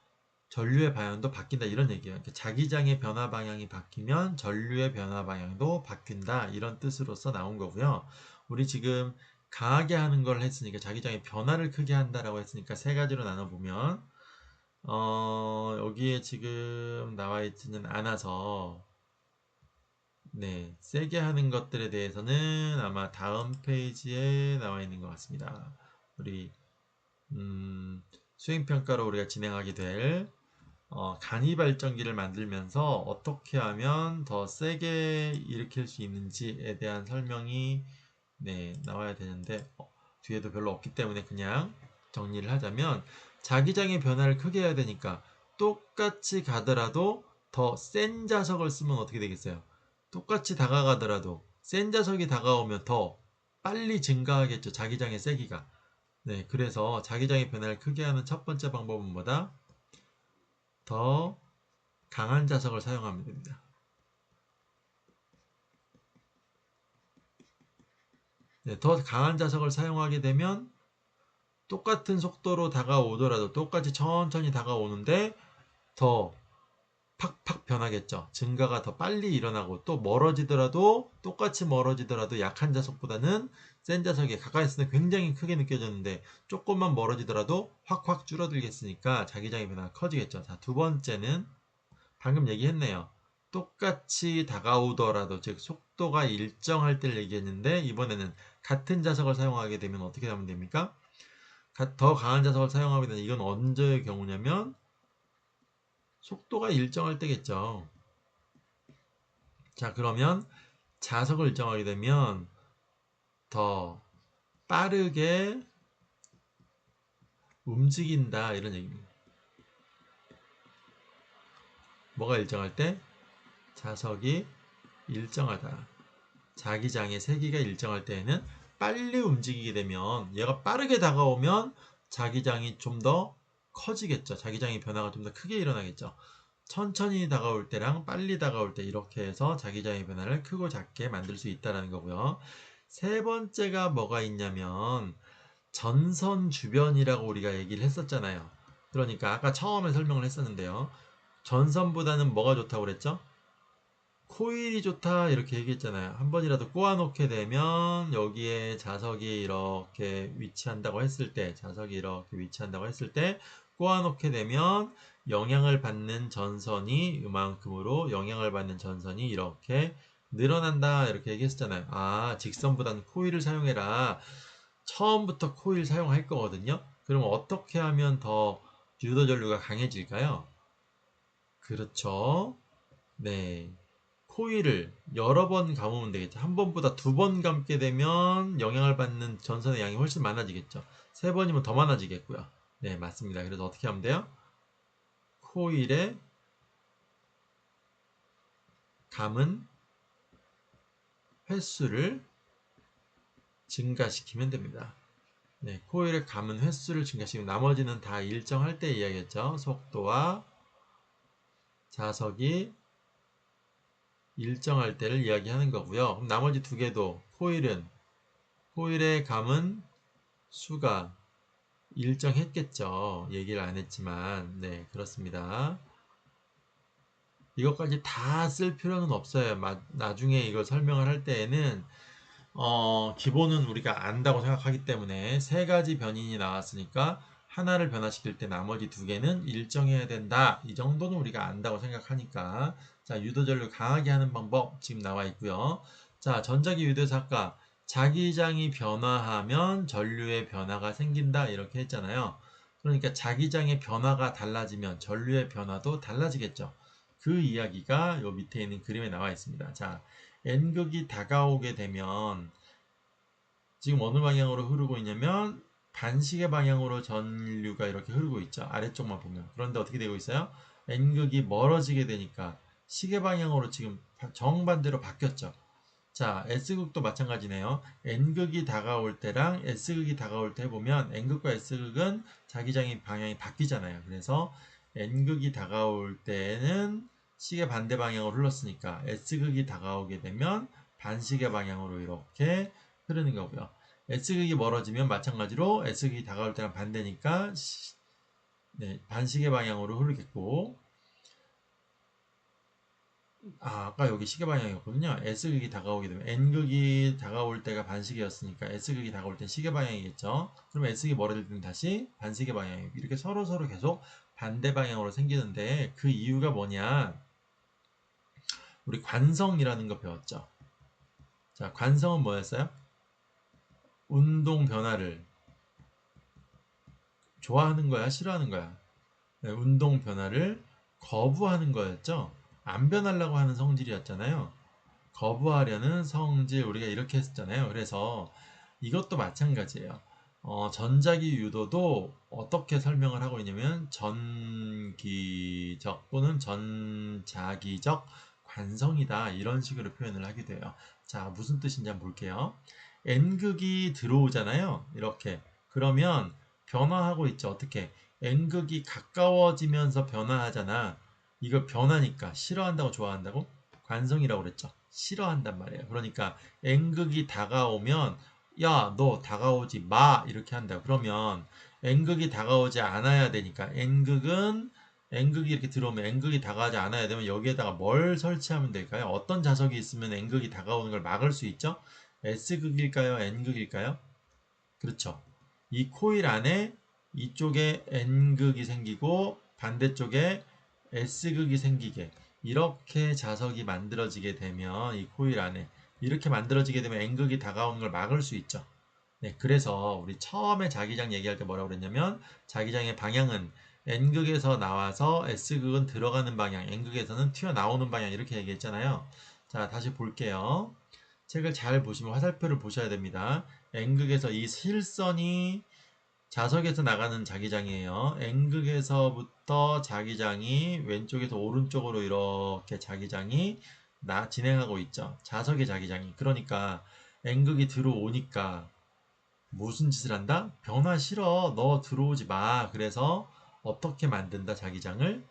전류의 방향도 바뀐다 이런 얘기예요. 자기장의 변화 방향이 바뀌면 전류의 변화 방향도 바뀐다 이런 뜻으로서 나온 거고요. 우리 지금 강하게 하는 걸 했으니까 자기장의 변화를 크게 한다라고 했으니까 세 가지로 나눠보면 여기에 지금 나와 있지는 않아서 네, 세게 하는 것들에 대해서는 아마 다음 페이지에 나와 있는 것 같습니다. 우리 수행평가로 우리가 진행하게 될 간이 발전기를 만들면서 어떻게 하면 더 세게 일으킬 수 있는지에 대한 설명이 네, 나와야 되는데 뒤에도 별로 없기 때문에 그냥 정리를 하자면 자기장의 변화를 크게 해야 되니까 똑같이 가더라도 더 센 자석을 쓰면 어떻게 되겠어요? 똑같이 다가가더라도 센 자석이 다가오면 더 빨리 증가하겠죠. 자기장의 세기가. 네, 그래서 자기장의 변화를 크게 하는 첫 번째 방법은 뭐다? 더 강한 자석을 사용하면 됩니다. 네, 더 강한 자석을 사용하게 되면 똑같은 속도로 다가오더라도 똑같이 천천히 다가오는데 더 팍팍 변하겠죠. 증가가 더 빨리 일어나고 또 멀어지더라도 똑같이 멀어지더라도 약한 자석보다는 센 자석이 가까이 있을 때 굉장히 크게 느껴졌는데 조금만 멀어지더라도 확확 줄어들겠으니까 자기장의 변화가 커지겠죠. 자, 두 번째는 방금 얘기했네요. 똑같이 다가오더라도 즉 속도가 일정할 때를 얘기했는데 이번에는 같은 자석을 사용하게 되면 어떻게 하면 됩니까? 더 강한 자석을 사용하게 되면 이건 언제의 경우냐면 속도가 일정할 때겠죠. 자, 그러면 자석을 일정하게 되면 더 빠르게 움직인다 이런 얘기입니다. 뭐가 일정할 때? 자석이 일정하다. 자기장의 세기가 일정할 때에는 빨리 움직이게 되면 얘가 빠르게 다가오면 자기장이 좀 더 커지겠죠. 자기장의 변화가 좀 더 크게 일어나겠죠. 천천히 다가올 때랑 빨리 다가올 때 이렇게 해서 자기장의 변화를 크고 작게 만들 수 있다는 거고요. 세 번째가 뭐가 있냐면 전선 주변이라고 우리가 얘기를 했었잖아요. 그러니까 아까 처음에 설명을 했었는데요. 전선보다는 뭐가 좋다고 그랬죠? 코일이 좋다 이렇게 얘기했잖아요. 한 번이라도 꼬아놓게 되면 여기에 자석이 이렇게 위치한다고 했을 때 자석이 이렇게 위치한다고 했을 때 꼬아놓게 되면 영향을 받는 전선이 이만큼으로 영향을 받는 전선이 이렇게 늘어난다 이렇게 얘기했었잖아요. 아, 직선보다는 코일을 사용해라. 처음부터 코일 사용할 거거든요. 그럼 어떻게 하면 더 유도 전류가 강해질까요? 그렇죠. 네. 코일을 여러 번 감으면 되겠죠. 한 번보다 두 번 감게 되면 영향을 받는 전선의 양이 훨씬 많아지겠죠. 세 번이면 더 많아지겠고요. 네, 맞습니다. 그래서 어떻게 하면 돼요? 코일의 감은 횟수를 증가시키면 됩니다. 네, 코일의 감은 횟수를 증가시키면 나머지는 다 일정할 때 이야기했죠. 속도와 자석이 일정할 때를 이야기하는 거고요. 그럼 나머지 두 개도 코일의 감은 수가 일정했겠죠. 얘기를 안 했지만. 네, 그렇습니다. 이것까지 다 쓸 필요는 없어요. 나중에 이걸 설명을 할 때에는 기본은 우리가 안다고 생각하기 때문에 세 가지 변인이 나왔으니까 하나를 변화시킬 때 나머지 두 개는 일정해야 된다. 이 정도는 우리가 안다고 생각하니까. 자, 유도전류 강하게 하는 방법 지금 나와 있고요. 자, 전자기 유도에서 아까 자기장이 변화하면 전류의 변화가 생긴다 이렇게 했잖아요. 그러니까 자기장의 변화가 달라지면 전류의 변화도 달라지겠죠. 그 이야기가 요 밑에 있는 그림에 나와 있습니다. 자, N극이 다가오게 되면 지금 어느 방향으로 흐르고 있냐면 반시계 방향으로 전류가 이렇게 흐르고 있죠. 아래쪽만 보면. 그런데 어떻게 되고 있어요? N극이 멀어지게 되니까 시계 방향으로 지금 정반대로 바뀌었죠. 자, S극도 마찬가지네요. N극이 다가올 때랑 S극이 다가올 때 해보면 N극과 S극은 자기장의 방향이 바뀌잖아요. 그래서 N극이 다가올 때는 시계 반대 방향으로 흘렀으니까 S극이 다가오게 되면 반시계 방향으로 이렇게 흐르는 거고요. S극이 멀어지면 마찬가지로 S극이 다가올 때랑 반대니까 네, 반시계 방향으로 흐르겠고 아까 여기 시계 방향이었거든요. S극이 다가오게 되면 N극이 다가올 때가 반시계였으니까 S극이 다가올 땐 시계 방향이겠죠. 그럼 S극이 멀어질 때는 다시 반시계 방향이고 이렇게 서로 계속 반대 방향으로 생기는데 그 이유가 뭐냐? 우리 관성이라는 거 배웠죠. 자, 관성은 뭐였어요? 운동 변화를 좋아하는 거야, 싫어하는 거야? 네, 운동 변화를 거부하는 거였죠. 안 변하려고 하는 성질이었잖아요. 거부하려는 성질 우리가 이렇게 했잖아요. 그래서 이것도 마찬가지예요. 전자기 유도도 어떻게 설명을 하고 있냐면 전기적 또는 전자기적 관성이다 이런 식으로 표현을 하게 돼요. 자, 무슨 뜻인지 한번 볼게요. N극이 들어오잖아요. 이렇게. 그러면 변화하고 있죠. 어떻게? N극이 가까워지면서 변화하잖아. 이거 변하니까 싫어한다고 좋아한다고? 관성이라고 그랬죠. 싫어한단 말이에요. 그러니까 N극이 다가오면 야, 너 다가오지 마 이렇게 한다. 그러면 N극이 다가오지 않아야 되니까 N극이 이렇게 들어오면 N극이 다가오지 않아야 되면 여기에다가 뭘 설치하면 될까요? 어떤 자석이 있으면 N극이 다가오는 걸 막을 수 있죠? S극일까요? N극일까요? 그렇죠. 이 코일 안에 이쪽에 N극이 생기고 반대쪽에 S극이 생기게 이렇게 자석이 만들어지게 되면 이 코일 안에 이렇게 만들어지게 되면 N극이 다가오는 걸 막을 수 있죠. 네, 그래서 우리 처음에 자기장 얘기할 때 뭐라고 그랬냐면 자기장의 방향은 N극에서 나와서 S극은 들어가는 방향, N극에서는 튀어나오는 방향 이렇게 얘기했잖아요. 자, 다시 볼게요. 책을 잘 보시면 화살표를 보셔야 됩니다. N극에서 이 실선이 자석에서 나가는 자기장이에요. N극에서부터 자기장이 왼쪽에서 오른쪽으로 이렇게 자기장이 진행하고 있죠. 자석의 자기장이. 그러니까 N극이 들어오니까 무슨 짓을 한다? 변화 싫어. 너 들어오지 마. 그래서 어떻게 만든다 자기장을?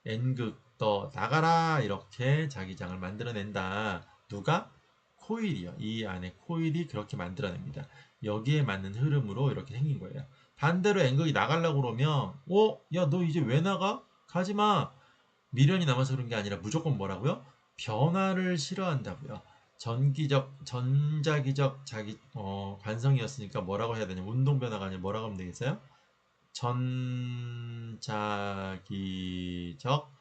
N극 너 나가라. 이렇게 자기장을 만들어낸다. 누가? 코일이요. 이 안에 코일이 그렇게 만들어냅니다. 여기에 맞는 흐름으로 이렇게 생긴 거예요. 반대로 N극이 나가려고 그러면 야, 너 이제 왜 나가? 가지마. 미련이 남아서 그런 게 아니라 무조건 뭐라고요? 변화를 싫어한다고요. 전자기적 관성이었으니까 뭐라고 해야 되냐? 운동 변화가 아니라 뭐라고 하면 되겠어요? 전자기적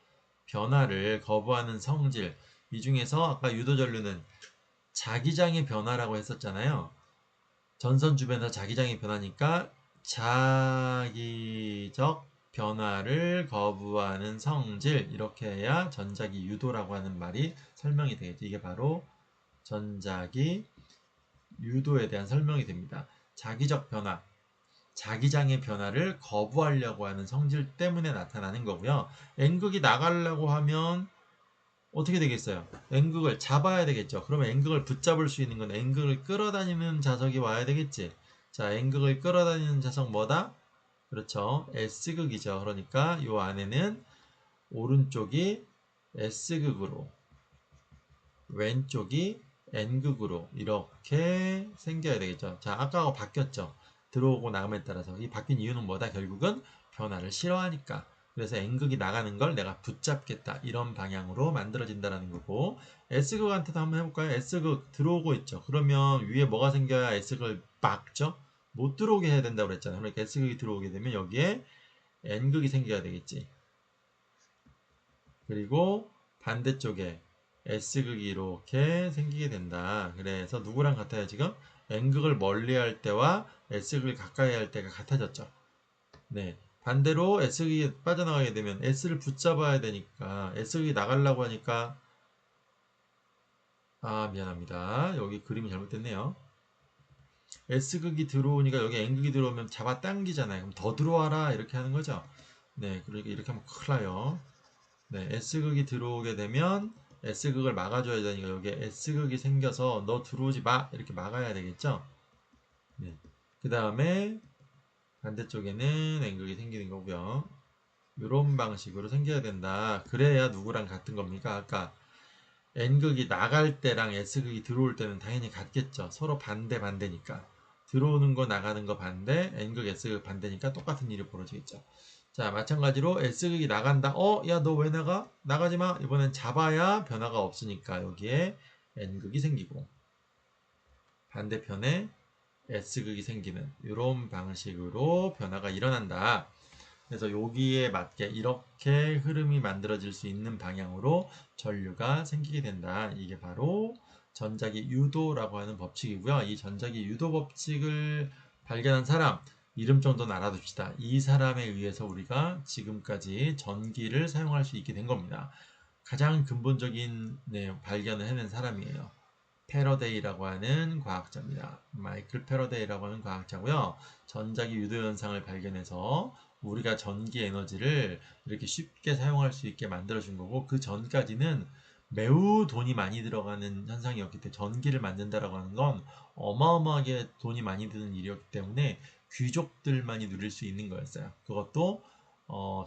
변화를 거부하는 성질. 이 중에서 아까 유도전류는 자기장의 변화라고 했었잖아요. 전선 주변에서 자기장이 변하니까 자기적 변화를 거부하는 성질 이렇게 해야 전자기 유도라고 하는 말이 설명이 되겠죠. 이게 바로 전자기 유도에 대한 설명이 됩니다. 자기적 변화, 자기장의 변화를 거부하려고 하는 성질 때문에 나타나는 거고요. N극이 나가려고 하면 어떻게 되겠어요? N극을 잡아야 되겠죠. 그러면 N극을 붙잡을 수 있는 건 N극을 끌어다니는 자석이 와야 되겠지. 자, N극을 끌어다니는 자석 뭐다? 그렇죠. S극이죠. 그러니까 이 안에는 오른쪽이 S극으로 왼쪽이 N극으로 이렇게 생겨야 되겠죠. 자, 아까하고 바뀌었죠. 들어오고 나감에 따라서 이 바뀐 이유는 뭐다? 결국은 변화를 싫어하니까. 그래서 N극이 나가는 걸 내가 붙잡겠다. 이런 방향으로 만들어진다는 거고 S극한테도 한번 해볼까요? S극 들어오고 있죠. 그러면 위에 뭐가 생겨야 S극을 막죠? 못 들어오게 해야 된다고 그랬잖아요. 그러니까 S극이 들어오게 되면 여기에 N극이 생겨야 되겠지. 그리고 반대쪽에 S극이 이렇게 생기게 된다. 그래서 누구랑 같아요 지금? N극을 멀리 할 때와 S극을 가까이 할 때가 같아졌죠. 네. 반대로 S극이 빠져나가게 되면 S를 붙잡아야 되니까 S극이 나가려고 하니까 미안합니다. 여기 그림이 잘못됐네요. S극이 들어오니까 여기 N극이 들어오면 잡아당기잖아요. 그럼 더 들어와라 이렇게 하는 거죠. 네. 그러니까 이렇게 하면 큰일 나요. 네, S극이 들어오게 되면 S극을 막아줘야 되니까 여기에 S극이 생겨서 너 들어오지 마 이렇게 막아야 되겠죠. 네. 그 다음에 반대쪽에는 N극이 생기는 거고요. 이런 방식으로 생겨야 된다. 그래야 누구랑 같은 겁니까? 아까 N극이 나갈 때랑 S극이 들어올 때는 당연히 같겠죠. 서로 반대니까. 들어오는 거 나가는 거 반대, N극 S극 반대니까 똑같은 일이 벌어지겠죠. 자, 마찬가지로 S극이 나간다. 야, 너 왜 나가? 나가지 마. 이번엔 잡아야 변화가 없으니까 여기에 N극이 생기고 반대편에 S극이 생기는 이런 방식으로 변화가 일어난다. 그래서 여기에 맞게 이렇게 흐름이 만들어질 수 있는 방향으로 전류가 생기게 된다. 이게 바로 전자기 유도라고 하는 법칙이고요. 이 전자기 유도 법칙을 발견한 사람 이름 정도는 알아둡시다. 이 사람에 의해서 우리가 지금까지 전기를 사용할 수 있게 된 겁니다. 가장 근본적인 발견을 해낸 사람이에요. 패러데이라고 하는 과학자입니다. 마이클 패러데이라고 하는 과학자고요. 전자기 유도 현상을 발견해서 우리가 전기 에너지를 이렇게 쉽게 사용할 수 있게 만들어준 거고 그 전까지는 매우 돈이 많이 들어가는 현상이었기 때문에 전기를 만든다라고 하는 건 어마어마하게 돈이 많이 드는 일이었기 때문에 귀족들만이 누릴 수 있는 거였어요. 그것도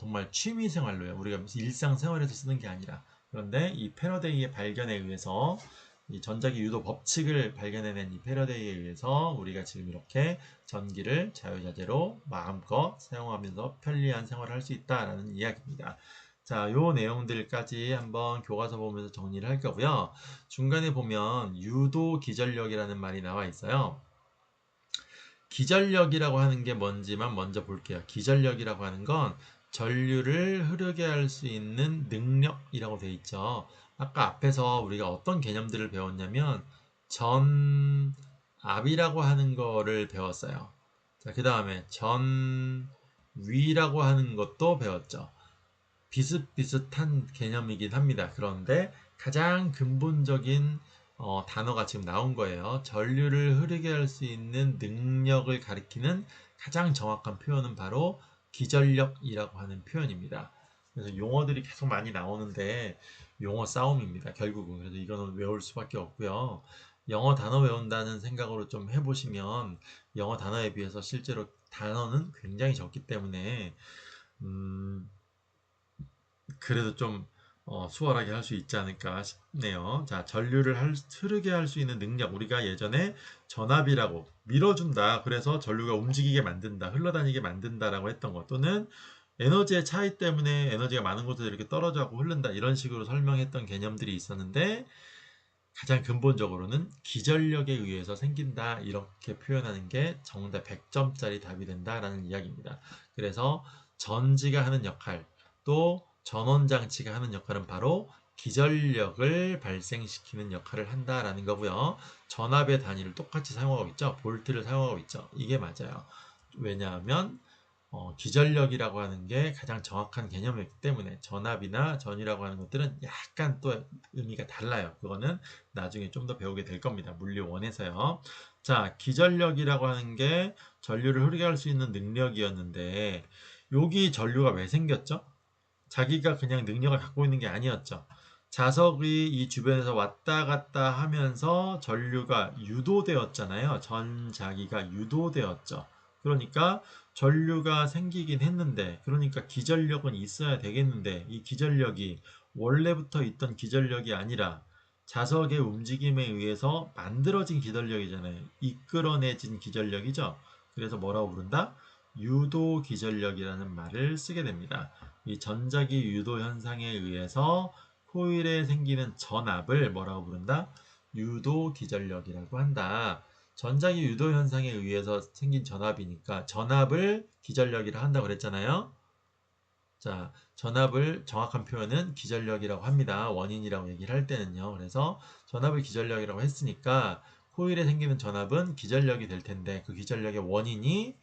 정말 취미 생활로요. 우리가 일상생활에서 쓰는 게 아니라. 그런데 이 패러데이의 발견에 의해서 이 전자기 유도 법칙을 발견해낸 이 패러데이에 의해서 우리가 지금 이렇게 전기를 자유자재로 마음껏 사용하면서 편리한 생활을 할 수 있다라는 이야기입니다. 자, 요 내용들까지 한번 교과서 보면서 정리를 할 거고요. 중간에 보면 유도 기전력이라는 말이 나와 있어요. 기전력이라고 하는 게 뭔지만 먼저 볼게요. 기전력이라고 하는 건 전류를 흐르게 할 수 있는 능력이라고 되어 있죠. 아까 앞에서 우리가 어떤 개념들을 배웠냐면 전압이라고 하는 거를 배웠어요. 자, 그 다음에 전위라고 하는 것도 배웠죠. 비슷비슷한 개념이긴 합니다. 그런데 가장 근본적인 단어가 지금 나온 거예요. 전류를 흐르게 할 수 있는 능력을 가리키는 가장 정확한 표현은 바로 기전력이라고 하는 표현입니다. 그래서 용어들이 계속 많이 나오는데 용어 싸움입니다. 결국은. 그래서 이거는 외울 수밖에 없고요. 영어 단어 외운다는 생각으로 좀 해보시면 영어 단어에 비해서 실제로 단어는 굉장히 적기 때문에 그래도 좀 수월하게 할 수 있지 않을까 싶네요. 자, 전류를 흐르게 할 수 있는 능력. 우리가 예전에 전압이라고 밀어준다. 그래서 전류가 움직이게 만든다. 흘러다니게 만든다라고 했던 것. 또는 에너지의 차이 때문에 에너지가 많은 곳에서 이렇게 떨어져고 흐른다. 이런 식으로 설명했던 개념들이 있었는데 가장 근본적으로는 기전력에 의해서 생긴다. 이렇게 표현하는 게 정답 100점짜리 답이 된다라는 이야기입니다. 그래서 전지가 하는 역할, 또 전원장치가 하는 역할은 바로 기전력을 발생시키는 역할을 한다라는 거고요. 전압의 단위를 똑같이 사용하고 있죠. 볼트를 사용하고 있죠. 이게 맞아요. 왜냐하면 기전력이라고 하는 게 가장 정확한 개념이기 때문에 전압이나 전이라고 하는 것들은 약간 또 의미가 달라요. 그거는 나중에 좀 더 배우게 될 겁니다. 물리 1에서요. 자, 기전력이라고 하는 게 전류를 흐르게 할 수 있는 능력이었는데 여기 전류가 왜 생겼죠? 자기가 그냥 능력을 갖고 있는 게 아니었죠. 자석이 이 주변에서 왔다 갔다 하면서 전류가 유도되었잖아요. 전자기가 유도되었죠. 그러니까 전류가 생기긴 했는데, 그러니까 기전력은 있어야 되겠는데, 이 기전력이 원래부터 있던 기전력이 아니라 자석의 움직임에 의해서 만들어진 기전력이잖아요. 이끌어내진 기전력이죠. 그래서 뭐라고 부른다? 유도 기전력이라는 말을 쓰게 됩니다. 이 전자기 유도 현상에 의해서 코일에 생기는 전압을 뭐라고 부른다? 유도 기전력이라고 한다. 전자기 유도 현상에 의해서 생긴 전압이니까 전압을 기전력이라 한다고 그랬잖아요. 자, 전압을 정확한 표현은 기전력이라고 합니다. 원인이라고 얘기를 할 때는요. 그래서 전압을 기전력이라고 했으니까 코일에 생기는 전압은 기전력이 될 텐데 그 기전력의 원인이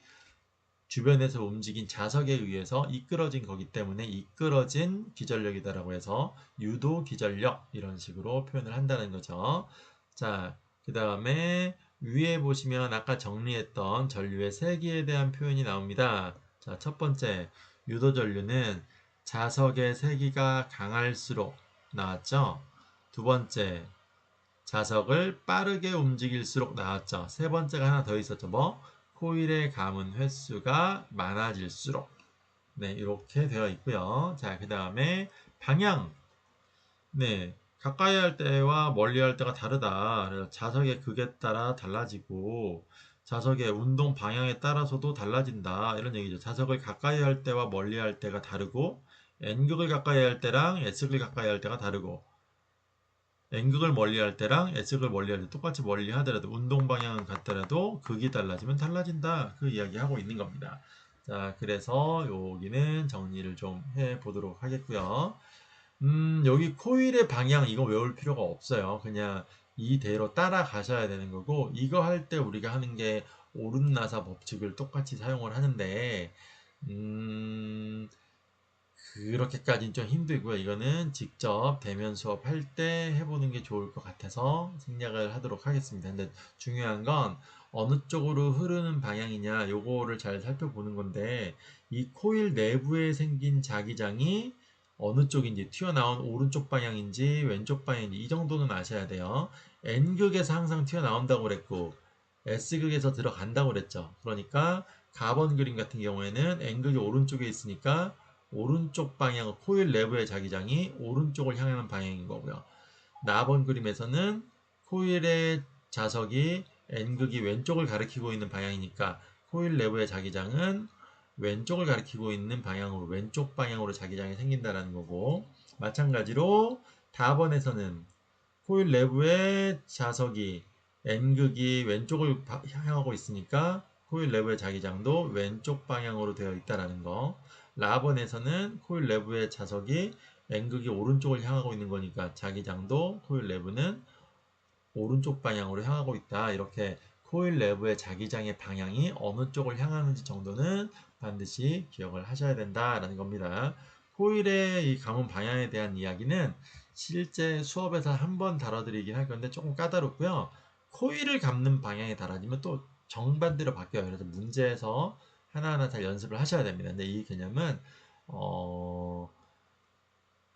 주변에서 움직인 자석에 의해서 이끌어진 거기 때문에 이끌어진 기전력이다라고 해서 유도 기전력 이런 식으로 표현을 한다는 거죠. 자, 그 다음에 위에 보시면 아까 정리했던 전류의 세기에 대한 표현이 나옵니다. 자, 첫 번째 유도 전류는 자석의 세기가 강할수록 나왔죠. 두 번째 자석을 빠르게 움직일수록 나왔죠. 세 번째가 하나 더 있었죠. 뭐? 코일에 감은 횟수가 많아질수록. 네, 이렇게 되어 있고요. 자, 그 다음에 방향. 네, 가까이 할 때와 멀리 할 때가 다르다. 그래서 자석의 극에 따라 달라지고 자석의 운동 방향에 따라서도 달라진다. 이런 얘기죠. 자석을 가까이 할 때와 멀리 할 때가 다르고 N극을 가까이 할 때랑 S극을 가까이 할 때가 다르고 N극을 멀리할 때랑 S극을 멀리할 때 똑같이 멀리 하더라도 운동 방향은 같더라도 극이 달라지면 달라진다. 그 이야기 하고 있는 겁니다. 자, 그래서 여기는 정리를 좀 해보도록 하겠고요. 여기 코일의 방향 이거 외울 필요가 없어요. 그냥 이대로 따라가셔야 되는 거고 이거 할 때 우리가 하는 게 오름나사 법칙을 똑같이 사용을 하는데 그렇게까지는 좀 힘들고요. 이거는 직접 대면 수업할 때 해보는 게 좋을 것 같아서 생략을 하도록 하겠습니다. 근데 중요한 건 어느 쪽으로 흐르는 방향이냐 요거를 잘 살펴보는 건데 이 코일 내부에 생긴 자기장이 어느 쪽인지 튀어나온 오른쪽 방향인지 왼쪽 방향인지 이 정도는 아셔야 돼요. N극에서 항상 튀어나온다고 그랬고 S극에서 들어간다고 그랬죠. 그러니까 가번 그림 같은 경우에는 N극이 오른쪽에 있으니까 오른쪽 방향 코일 내부의 자기장이 오른쪽을 향하는 방향인 거고요. 나번 그림에서는 코일의 자석이 N극이 왼쪽을 가리키고 있는 방향이니까 코일 내부의 자기장은 왼쪽을 가리키고 있는 방향으로 왼쪽 방향으로 자기장이 생긴다는 거고 마찬가지로 다번에서는 코일 내부의 자석이 N극이 왼쪽을 향하고 있으니까 코일 내부의 자기장도 왼쪽 방향으로 되어 있다는 거. 라번에서는 코일 내부의 자석이 N극이 오른쪽을 향하고 있는 거니까 자기장도 코일 내부는 오른쪽 방향으로 향하고 있다. 이렇게 코일 내부의 자기장의 방향이 어느 쪽을 향하는지 정도는 반드시 기억을 하셔야 된다라는 겁니다. 코일의 이 감은 방향에 대한 이야기는 실제 수업에서 한번 다뤄드리긴 할 건데 조금 까다롭고요. 코일을 감는 방향이 달라지면 또 정반대로 바뀌어요. 그래서 문제에서 하나하나 잘 연습을 하셔야 됩니다. 근데 이 개념은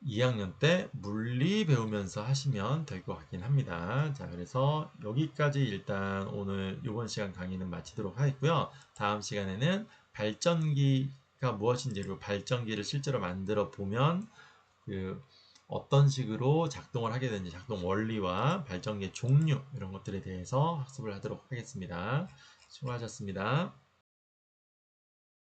2학년 때 물리 배우면서 하시면 될 것 같긴 합니다. 자, 그래서 여기까지 일단 오늘 이번 시간 강의는 마치도록 하겠고요. 다음 시간에는 발전기가 무엇인지 그리고 발전기를 실제로 만들어 보면 그 어떤 식으로 작동을 하게 되는지 작동 원리와 발전기의 종류 이런 것들에 대해서 학습을 하도록 하겠습니다. 수고하셨습니다.